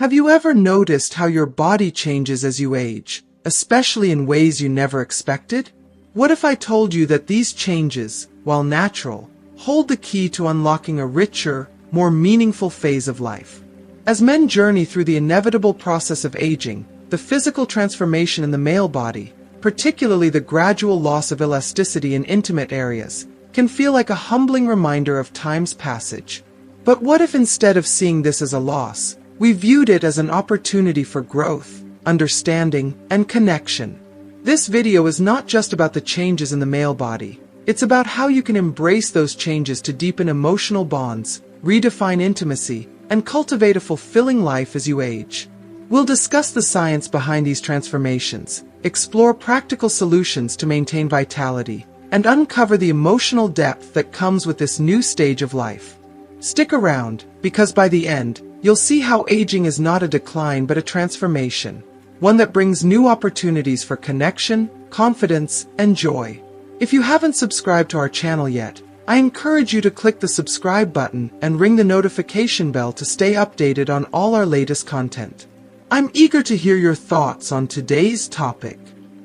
Have you ever noticed how your body changes as you age, especially in ways you never expected? What if I told you that these changes, while natural, hold the key to unlocking a richer, more meaningful phase of life? As men journey through the inevitable process of aging, the physical transformation in the male body, particularly the gradual loss of elasticity in intimate areas, can feel like a humbling reminder of time's passage. But what if instead of seeing this as a loss, we viewed it as an opportunity for growth, understanding, and connection? This video is not just about the changes in the male body. It's about how you can embrace those changes to deepen emotional bonds, redefine intimacy, and cultivate a fulfilling life as you age. We'll discuss the science behind these transformations, explore practical solutions to maintain vitality, and uncover the emotional depth that comes with this new stage of life. Stick around, because by the end, you'll see how aging is not a decline but a transformation, one that brings new opportunities for connection, confidence, and joy. If you haven't subscribed to our channel yet, I encourage you to click the subscribe button and ring the notification bell to stay updated on all our latest content. I'm eager to hear your thoughts on today's topic.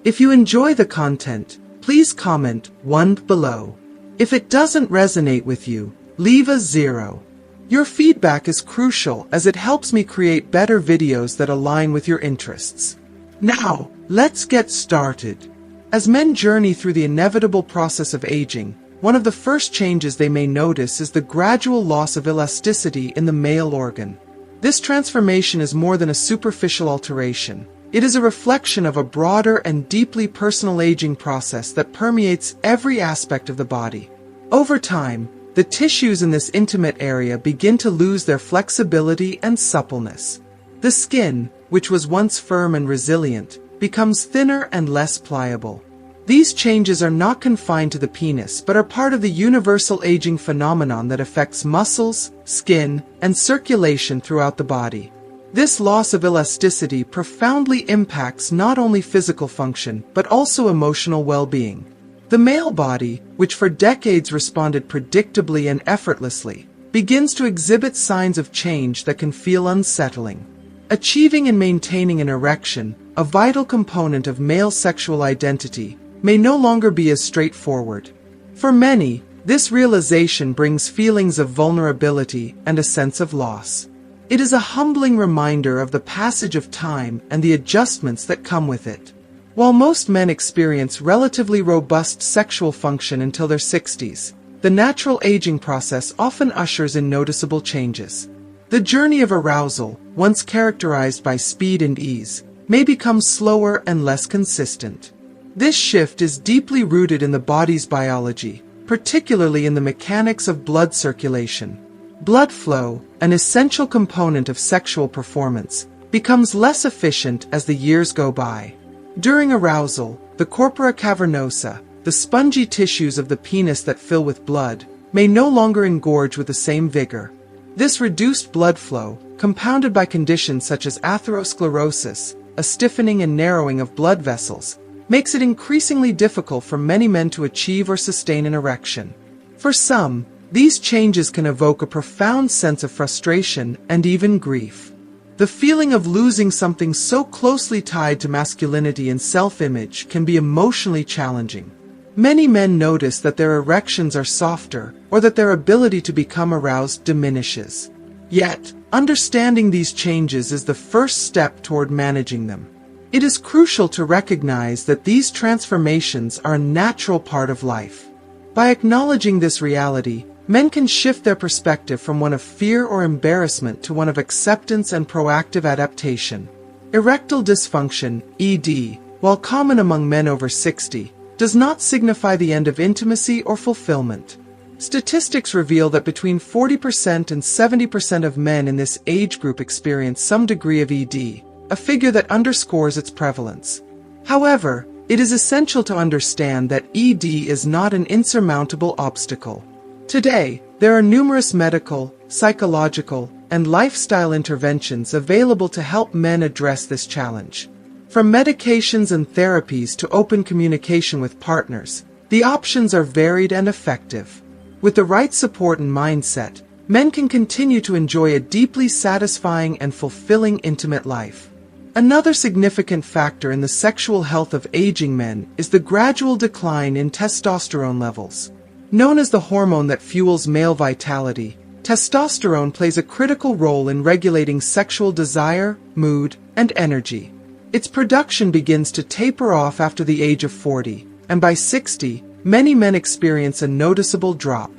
If you enjoy the content, please comment 1 below. If it doesn't resonate with you, leave a 0. Your feedback is crucial as it helps me create better videos that align with your interests. Now, let's get started. As men journey through the inevitable process of aging, one of the first changes they may notice is the gradual loss of elasticity in the male organ. This transformation is more than a superficial alteration. It is a reflection of a broader and deeply personal aging process that permeates every aspect of the body. Over time, the tissues in this intimate area begin to lose their flexibility and suppleness. The skin, which was once firm and resilient, becomes thinner and less pliable. These changes are not confined to the penis but are part of the universal aging phenomenon that affects muscles, skin, and circulation throughout the body. This loss of elasticity profoundly impacts not only physical function but also emotional well-being. The male body, which for decades responded predictably and effortlessly, begins to exhibit signs of change that can feel unsettling. Achieving and maintaining an erection, a vital component of male sexual identity, may no longer be as straightforward. For many, this realization brings feelings of vulnerability and a sense of loss. It is a humbling reminder of the passage of time and the adjustments that come with it. While most men experience relatively robust sexual function until their 60s, the natural aging process often ushers in noticeable changes. The journey of arousal, once characterized by speed and ease, may become slower and less consistent. This shift is deeply rooted in the body's biology, particularly in the mechanics of blood circulation. Blood flow, an essential component of sexual performance, becomes less efficient as the years go by. During arousal, the corpora cavernosa, the spongy tissues of the penis that fill with blood, may no longer engorge with the same vigor. This reduced blood flow, compounded by conditions such as atherosclerosis, a stiffening and narrowing of blood vessels, makes it increasingly difficult for many men to achieve or sustain an erection. For some, these changes can evoke a profound sense of frustration and even grief. The feeling of losing something so closely tied to masculinity and self-image can be emotionally challenging. Many men notice that their erections are softer or that their ability to become aroused diminishes. Yet, understanding these changes is the first step toward managing them. It is crucial to recognize that these transformations are a natural part of life. By acknowledging this reality, men can shift their perspective from one of fear or embarrassment to one of acceptance and proactive adaptation. Erectile dysfunction, ED, while common among men over 60, does not signify the end of intimacy or fulfillment. Statistics reveal that between 40% and 70% of men in this age group experience some degree of ED, a figure that underscores its prevalence. However, it is essential to understand that ED is not an insurmountable obstacle. Today, there are numerous medical, psychological, and lifestyle interventions available to help men address this challenge. From medications and therapies to open communication with partners, the options are varied and effective. With the right support and mindset, men can continue to enjoy a deeply satisfying and fulfilling intimate life. Another significant factor in the sexual health of aging men is the gradual decline in testosterone levels. Known as the hormone that fuels male vitality, testosterone plays a critical role in regulating sexual desire, mood, and energy. Its production begins to taper off after the age of 40, and by 60, many men experience a noticeable drop.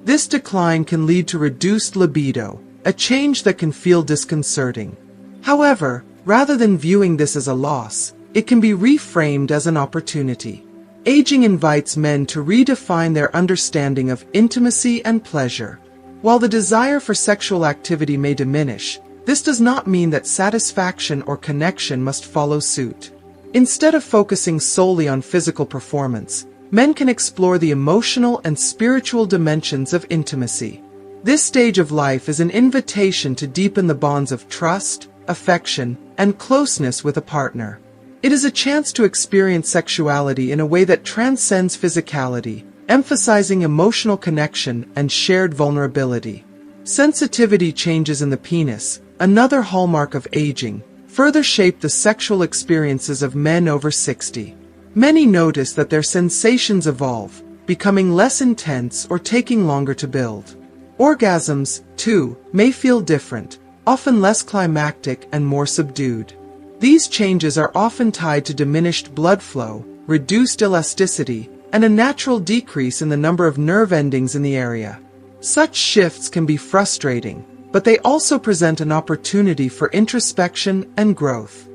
This decline can lead to reduced libido, a change that can feel disconcerting. However, rather than viewing this as a loss, it can be reframed as an opportunity. Aging invites men to redefine their understanding of intimacy and pleasure. While the desire for sexual activity may diminish, this does not mean that satisfaction or connection must follow suit. Instead of focusing solely on physical performance, men can explore the emotional and spiritual dimensions of intimacy. This stage of life is an invitation to deepen the bonds of trust, affection, and closeness with a partner. It is a chance to experience sexuality in a way that transcends physicality, emphasizing emotional connection and shared vulnerability. Sensitivity changes in the penis, another hallmark of aging, further shape the sexual experiences of men over 60. Many notice that their sensations evolve, becoming less intense or taking longer to build. Orgasms, too, may feel different, often less climactic and more subdued. These changes are often tied to diminished blood flow, reduced elasticity, and a natural decrease in the number of nerve endings in the area. Such shifts can be frustrating, but they also present an opportunity for introspection and growth.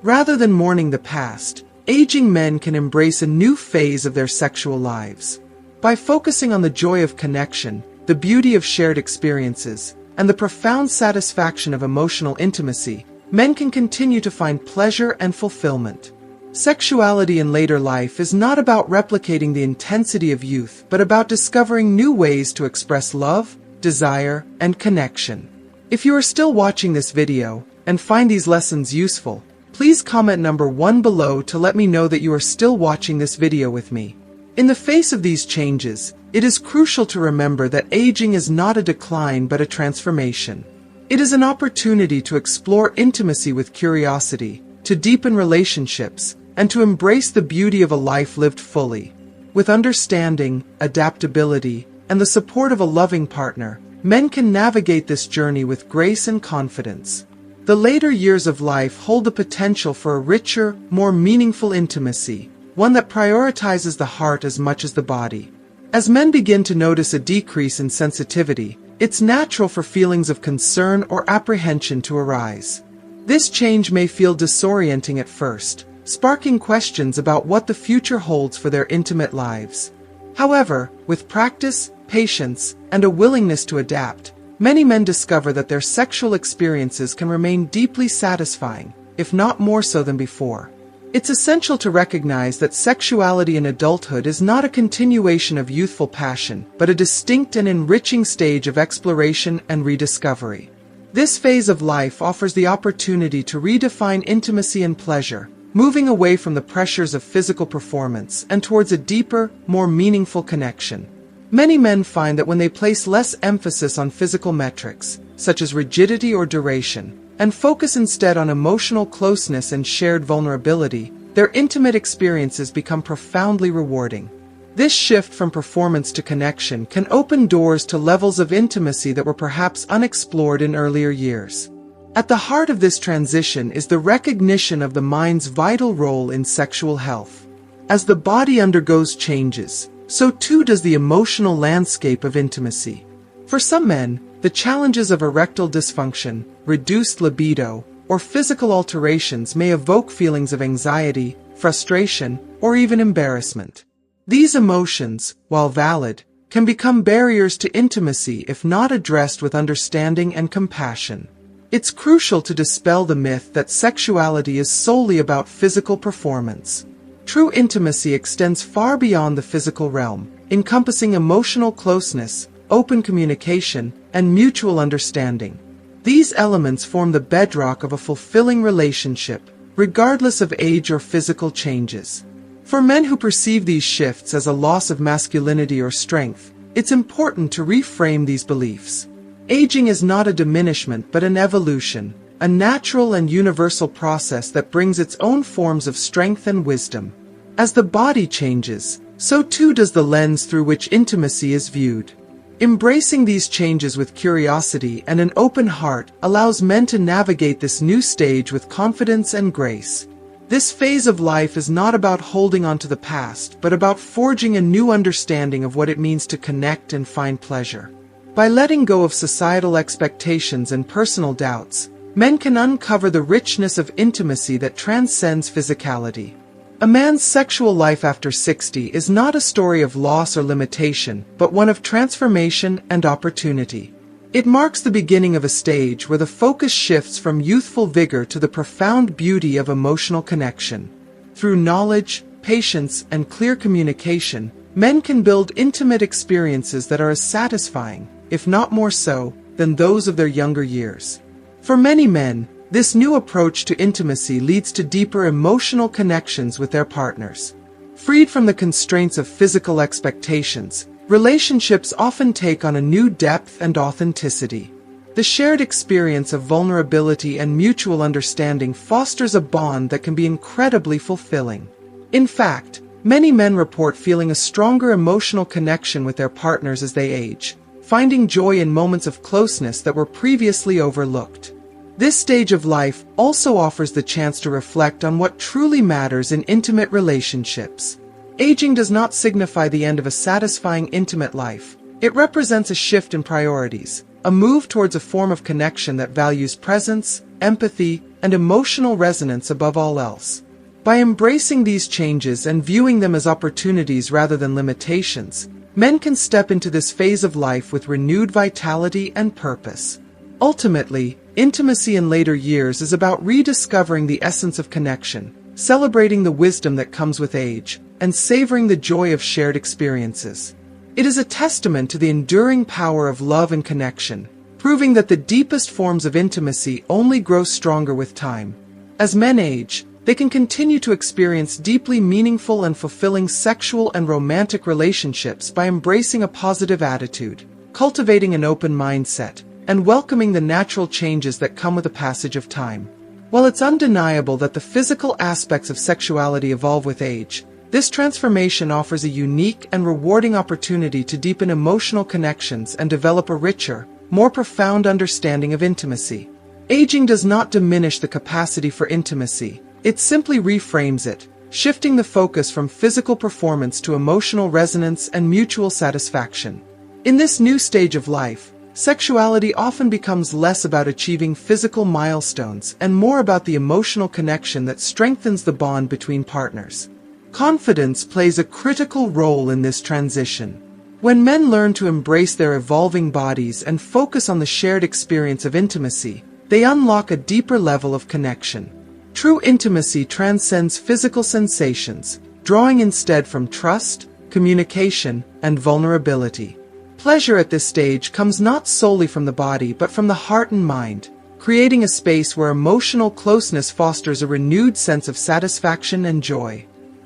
Rather than mourning the past, aging men can embrace a new phase of their sexual lives. By focusing on the joy of connection, the beauty of shared experiences, and the profound satisfaction of emotional intimacy, men can continue to find pleasure and fulfillment. Sexuality in later life is not about replicating the intensity of youth, but about discovering new ways to express love, desire, and connection. If you are still watching this video and find these lessons useful, please comment number 1 below to let me know that you are still watching this video with me. In the face of these changes, it is crucial to remember that aging is not a decline but a transformation. It is an opportunity to explore intimacy with curiosity, to deepen relationships, and to embrace the beauty of a life lived fully. With understanding, adaptability, and the support of a loving partner, men can navigate this journey with grace and confidence. The later years of life hold the potential for a richer, more meaningful intimacy, one that prioritizes the heart as much as the body. As men begin to notice a decrease in sensitivity, it's natural for feelings of concern or apprehension to arise. This change may feel disorienting at first, sparking questions about what the future holds for their intimate lives. However, with practice, patience, and a willingness to adapt, many men discover that their sexual experiences can remain deeply satisfying, if not more so than before. It's essential to recognize that sexuality in adulthood is not a continuation of youthful passion, but a distinct and enriching stage of exploration and rediscovery. This phase of life offers the opportunity to redefine intimacy and pleasure, moving away from the pressures of physical performance and towards a deeper, more meaningful connection. Many men find that when they place less emphasis on physical metrics, such as rigidity or duration, and focus instead on emotional closeness and shared vulnerability, their intimate experiences become profoundly rewarding. This shift from performance to connection can open doors to levels of intimacy that were perhaps unexplored in earlier years. At the heart of this transition is the recognition of the mind's vital role in sexual health. As the body undergoes changes, so too does the emotional landscape of intimacy. For some men, the challenges of erectile dysfunction, reduced libido, or physical alterations may evoke feelings of anxiety, frustration, or even embarrassment. These emotions, while valid, can become barriers to intimacy if not addressed with understanding and compassion. It's crucial to dispel the myth that sexuality is solely about physical performance. True intimacy extends far beyond the physical realm, encompassing emotional closeness, open communication, and mutual understanding. These elements form the bedrock of a fulfilling relationship, regardless of age or physical changes. For men who perceive these shifts as a loss of masculinity or strength, it's important to reframe these beliefs. Aging is not a diminishment but an evolution, a natural and universal process that brings its own forms of strength and wisdom. As the body changes, so too does the lens through which intimacy is viewed. Embracing these changes with curiosity and an open heart allows men to navigate this new stage with confidence and grace. This phase of life is not about holding on to the past, but about forging a new understanding of what it means to connect and find pleasure. By letting go of societal expectations and personal doubts, men can uncover the richness of intimacy that transcends physicality. A man's sexual life after 60 is not a story of loss or limitation, but one of transformation and opportunity. It marks the beginning of a stage where the focus shifts from youthful vigor to the profound beauty of emotional connection. Through knowledge, patience, and clear communication, men can build intimate experiences that are as satisfying, if not more so, than those of their younger years. For many men, this new approach to intimacy leads to deeper emotional connections with their partners. Freed from the constraints of physical expectations, relationships often take on a new depth and authenticity. The shared experience of vulnerability and mutual understanding fosters a bond that can be incredibly fulfilling. In fact, many men report feeling a stronger emotional connection with their partners as they age, finding joy in moments of closeness that were previously overlooked. This stage of life also offers the chance to reflect on what truly matters in intimate relationships. Aging does not signify the end of a satisfying intimate life. It represents a shift in priorities, a move towards a form of connection that values presence, empathy, and emotional resonance above all else. By embracing these changes and viewing them as opportunities rather than limitations, men can step into this phase of life with renewed vitality and purpose. Ultimately, intimacy in later years is about rediscovering the essence of connection, celebrating the wisdom that comes with age, and savoring the joy of shared experiences. It is a testament to the enduring power of love and connection, proving that the deepest forms of intimacy only grow stronger with time. As men age, they can continue to experience deeply meaningful and fulfilling sexual and romantic relationships by embracing a positive attitude, cultivating an open mindset, and welcoming the natural changes that come with the passage of time. While it's undeniable that the physical aspects of sexuality evolve with age, this transformation offers a unique and rewarding opportunity to deepen emotional connections and develop a richer, more profound understanding of intimacy. Aging does not diminish the capacity for intimacy, it simply reframes it, shifting the focus from physical performance to emotional resonance and mutual satisfaction. In this new stage of life, sexuality often becomes less about achieving physical milestones and more about the emotional connection that strengthens the bond between partners. Confidence plays a critical role in this transition. When men learn to embrace their evolving bodies and focus on the shared experience of intimacy, they unlock a deeper level of connection. True intimacy transcends physical sensations, drawing instead from trust, communication, and vulnerability. Pleasure at this stage comes not solely from the body but from the heart and mind, creating a space where emotional closeness fosters a renewed sense of satisfaction and joy.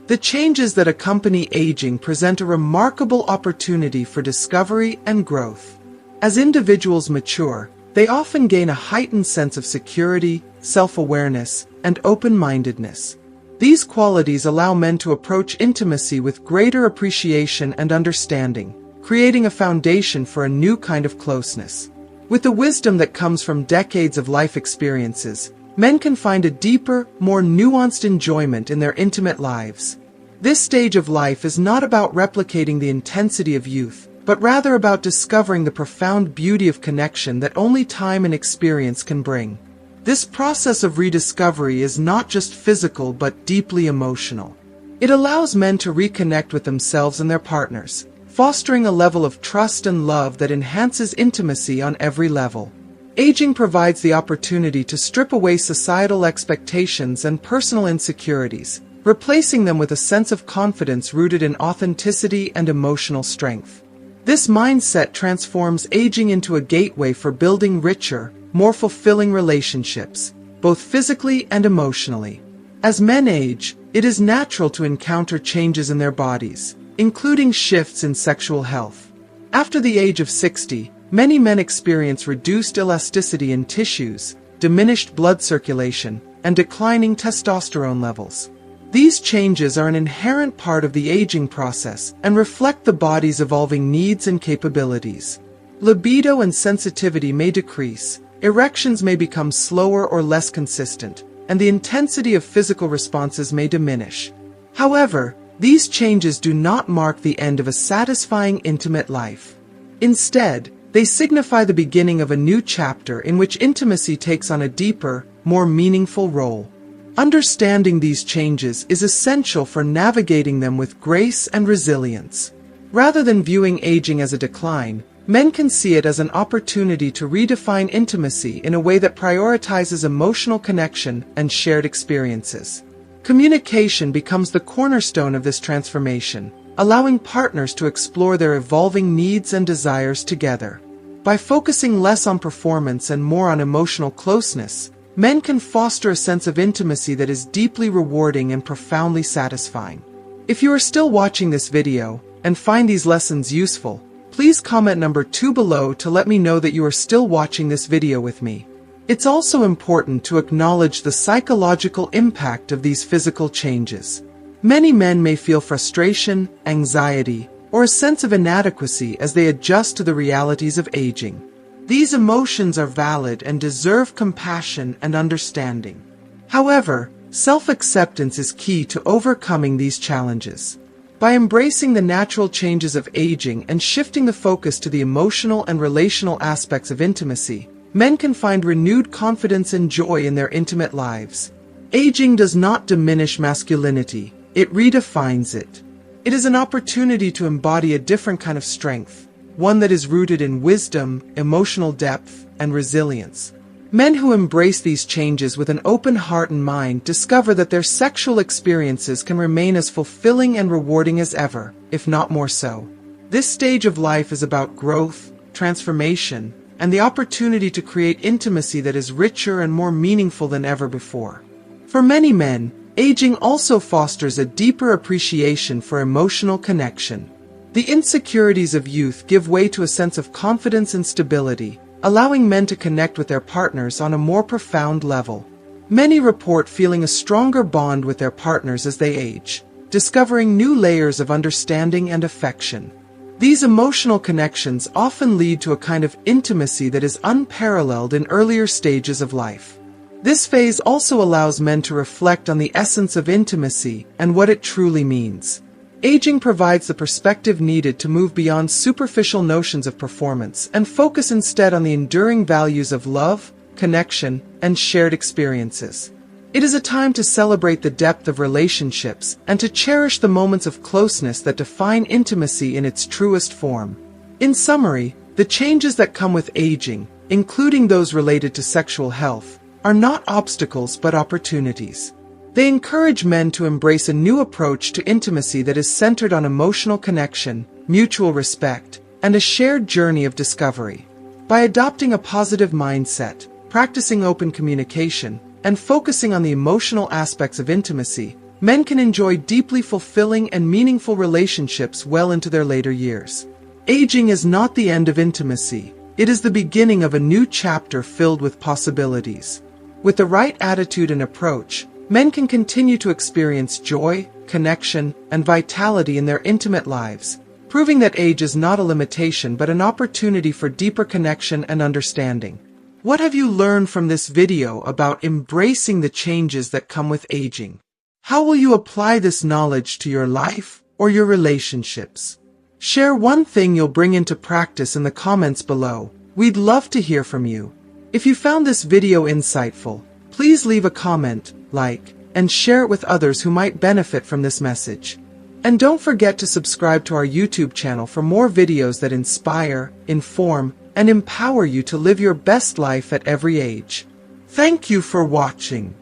The changes that accompany aging present a remarkable opportunity for discovery and growth. As individuals mature, they often gain a heightened sense of security, self-awareness, and open-mindedness. These qualities allow men to approach intimacy with greater appreciation and understanding, creating a foundation for a new kind of closeness. With the wisdom that comes from decades of life experiences, men can find a deeper, more nuanced enjoyment in their intimate lives. This stage of life is not about replicating the intensity of youth, but rather about discovering the profound beauty of connection that only time and experience can bring. This process of rediscovery is not just physical but deeply emotional. It allows men to reconnect with themselves and their partners, fostering a level of trust and love that enhances intimacy on every level. Aging provides the opportunity to strip away societal expectations and personal insecurities, replacing them with a sense of confidence rooted in authenticity and emotional strength. This mindset transforms aging into a gateway for building richer, more fulfilling relationships, both physically and emotionally. As men age, it is natural to encounter changes in their bodies, including shifts in sexual health. After the age of 60, many men experience reduced elasticity in tissues, diminished blood circulation, and declining testosterone levels. These changes are an inherent part of the aging process and reflect the body's evolving needs and capabilities. Libido and sensitivity may decrease, erections may become slower or less consistent, and the intensity of physical responses may diminish. However, these changes do not mark the end of a satisfying intimate life. Instead, they signify the beginning of a new chapter in which intimacy takes on a deeper, more meaningful role. Understanding these changes is essential for navigating them with grace and resilience. Rather than viewing aging as a decline, men can see it as an opportunity to redefine intimacy in a way that prioritizes emotional connection and shared experiences. Communication becomes the cornerstone of this transformation, allowing partners to explore their evolving needs and desires together. By focusing less on performance and more on emotional closeness, men can foster a sense of intimacy that is deeply rewarding and profoundly satisfying. If you are still watching this video and find these lessons useful, please comment number 2 below to let me know that you are still watching this video with me. It's also important to acknowledge the psychological impact of these physical changes. Many men may feel frustration, anxiety, or a sense of inadequacy as they adjust to the realities of aging. These emotions are valid and deserve compassion and understanding. However, self-acceptance is key to overcoming these challenges. By embracing the natural changes of aging and shifting the focus to the emotional and relational aspects of intimacy, men can find renewed confidence and joy in their intimate lives. Aging does not diminish masculinity, it redefines it. It is an opportunity to embody a different kind of strength, one that is rooted in wisdom, emotional depth, and resilience. Men who embrace these changes with an open heart and mind discover that their sexual experiences can remain as fulfilling and rewarding as ever, if not more so. This stage of life is about growth, transformation, and the opportunity to create intimacy that is richer and more meaningful than ever before. For many men, aging also fosters a deeper appreciation for emotional connection. The insecurities of youth give way to a sense of confidence and stability, allowing men to connect with their partners on a more profound level. Many report feeling a stronger bond with their partners as they age, discovering new layers of understanding and affection. These emotional connections often lead to a kind of intimacy that is unparalleled in earlier stages of life. This phase also allows men to reflect on the essence of intimacy and what it truly means. Aging provides the perspective needed to move beyond superficial notions of performance and focus instead on the enduring values of love, connection, and shared experiences. It is a time to celebrate the depth of relationships and to cherish the moments of closeness that define intimacy in its truest form. In summary, the changes that come with aging, including those related to sexual health, are not obstacles but opportunities. They encourage men to embrace a new approach to intimacy that is centered on emotional connection, mutual respect, and a shared journey of discovery. By adopting a positive mindset, practicing open communication, and focusing on the emotional aspects of intimacy, men can enjoy deeply fulfilling and meaningful relationships well into their later years. Aging is not the end of intimacy. It is the beginning of a new chapter filled with possibilities. With the right attitude and approach, men can continue to experience joy, connection, and vitality in their intimate lives, proving that age is not a limitation but an opportunity for deeper connection and understanding. What have you learned from this video about embracing the changes that come with aging? How will you apply this knowledge to your life or your relationships? Share one thing you'll bring into practice in the comments below. We'd love to hear from you. If you found this video insightful, please leave a comment, like, and share it with others who might benefit from this message. And don't forget to subscribe to our YouTube channel for more videos that inspire, inform, and empower you to live your best life at every age. Thank you for watching.